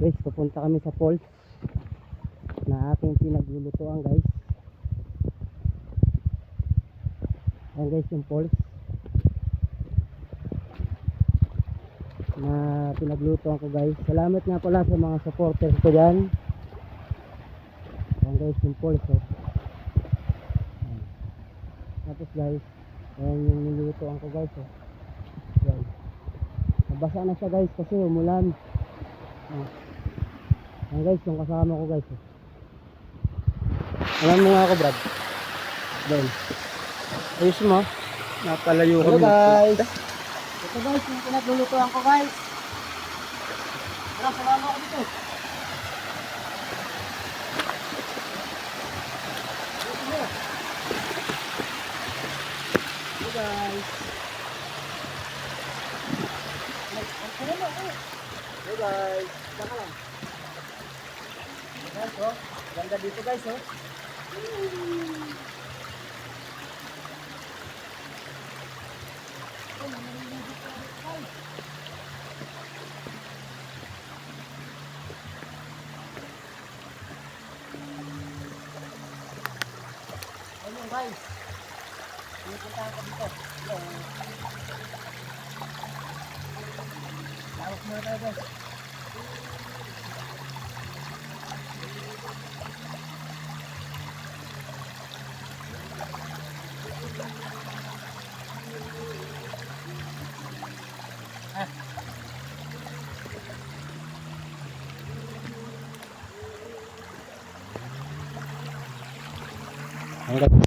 Guys, pupunta kami sa falls na aking pinaglulutuan guys. Ayan guys yung falls na pinaglutuan ko guys. Salamat nga pala sa mga supporters ko dyan. Ayan guys yung falls oh. Ayan. Tapos guys, ayan yung nilulutuan ko guys oh. Ayan. Nabasa na siya guys kasi umulan. Ayan guys yung kasama ko guys oh. Alam mo nga ako Brad. Doon. Ayos mo. Napalayo kami. Hello guys. Ito guys yung pinaglulutuan ko guys. Tara, salama ako dito. Hello guys. Hello guys. Saka lang. Guys oh. Ganda dito guys oh. Ayun guys. Pupuntahan ko dito. Tawag muna tayo guys. Hanggang